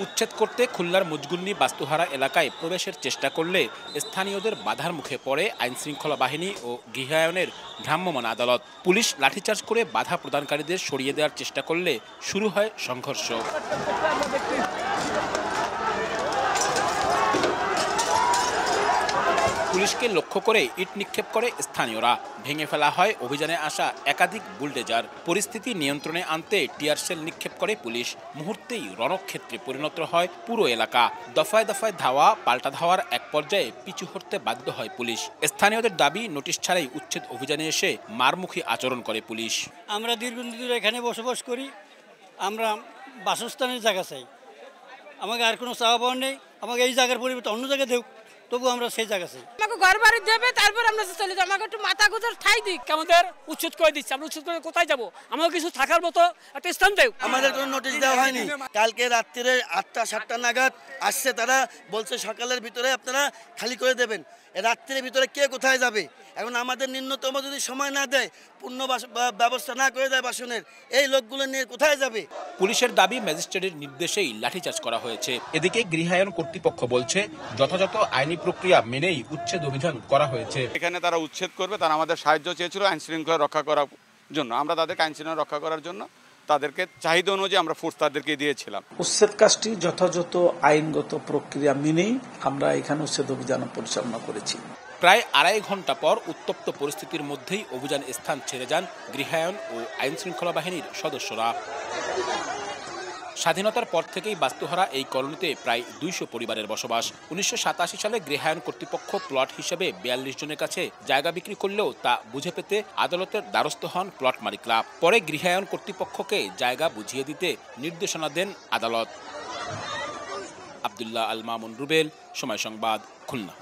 উচ্ছেদ করতে খুলনার মুজগুন্নি বাস্তুহারা এলাকায় প্রবেশের চেষ্টা করলে স্থানীয়দের বাধার মুখে পড়ে আইনশৃঙ্খলা বাহিনী ও গৃহায়নের ভ্রাম্যমাণ আদালত। পুলিশ লাঠিচার্জ করে বাধা প্রদানকারীদের সরিয়ে দেওয়ার চেষ্টা করলে শুরু হয় সংঘর্ষ। পুলিশকে লক্ষ্য করে ইট নিক্ষেপ করে স্থানীয়রা। ভেঙে ফেলা হয় অভিযানে আসা একাধিক বুলডোজার। পরিস্থিতি নিয়ন্ত্রণে আনতে টিয়ার সেল নিক্ষেপ করে পুলিশ। মুহূর্তেই রণক্ষেত্রে পরিণত হয় পুরো এলাকা। দফায় দফায় ধাওয়া পাল্টা ধাওয়ার এক পর্যায়ে পিছু হটতে বাধ্য হয় পুলিশ। স্থানীয়দের দাবি, নোটিশ ছাড়াই উচ্ছেদ অভিযানে এসে মারমুখী আচরণ করে পুলিশ। আমরা দীর্ঘদিন ধরে এখানে বসবাস করি, আমরা বাসস্থানের জায়গা চাই। আমাকে আর কোনো চাওয়া পাওয়া নেই, আমাকে এই জায়গার পরিবর্তে অন্য জায়গায় দেখ, তবু আমরা সেই জায়গা চাই। আমাকে ঘর বাড়ি দেবে, তারপর আমরা চলে যাবো। আমাকে একটু মাথা গুজর ঠাই দিক। আমাদের উচ্ছেদ করে দিচ্ছে, আমরা উচ্ছেদ করে কোথায় যাবো? আমাকে কিছু থাকার মতো একটা স্থান দেয়। আমাদের কোনো নোটিশ দেওয়া হয়নি। কালকে রাত্রিরে 8টা-7টা নাগাদ আসছে, তারা বলছে সকালের ভিতরে আপনারা খালি করে দেবেন। রাত্রির ভিতরে কে কোথায় যাবে? এখন আমাদের ন্যূনতম যদি সময় না দেয়, পূর্ণ ব্যবস্থা না করে দেয় বাসনের, এই লোকগুলো নিয়ে কোথায় যাবে? পুলিশের দাবি, ম্যাজিস্ট্রেটের নির্দেশেই লাঠিচার্জ করা হয়েছে। এদিকে গৃহায়ন কর্তৃপক্ষ বলছে যথাযথ আইনি প্রক্রিয়া মেনেই উচ্ছেদ অভিযান করা হয়েছে। এখানে তারা উচ্ছেদ করবে, তারা আমাদের সাহায্য চেয়েছিল আইন শৃঙ্খলা রক্ষা করার জন্য। আমরা তাদেরকে আইন শৃঙ্খলা রক্ষা করার জন্য তাদেরকে চাহিদা অনুযায়ী আমরা ফোর্স তাদেরকে দিয়েছিলাম। উচ্ছেদ কাজটি যথাযথ আইনগত প্রক্রিয়া মেনেই আমরা এখানে উচ্ছেদ অভিযান পরিচালনা করেছি। প্রায় 2.5 ঘন্টা পর উত্তপ্ত পরিস্থিতির মধ্যেই অভিযান স্থান ছেড়ে যান গৃহায়ন ও আইন শৃঙ্খলা বাহিনীর সদস্যরা। স্বাধীনতার পর থেকেই বাস্তুহারা এই কলোনিতে প্রায় 200 পরিবারের বসবাস। 1987 সালে গৃহায়ন কর্তৃপক্ষ প্লট হিসেবে 42 জনের কাছে জায়গা বিক্রি করলেও তা বুঝে পেতে আদালতের দ্বারস্থ হন প্লট মালিকরা। পরে গৃহায়ন কর্তৃপক্ষকে জায়গা বুঝিয়ে দিতে নির্দেশনা দেন আদালত। আব্দুল্লাহ আল মামুন রুবেল, সময় সংবাদ, খুলনা।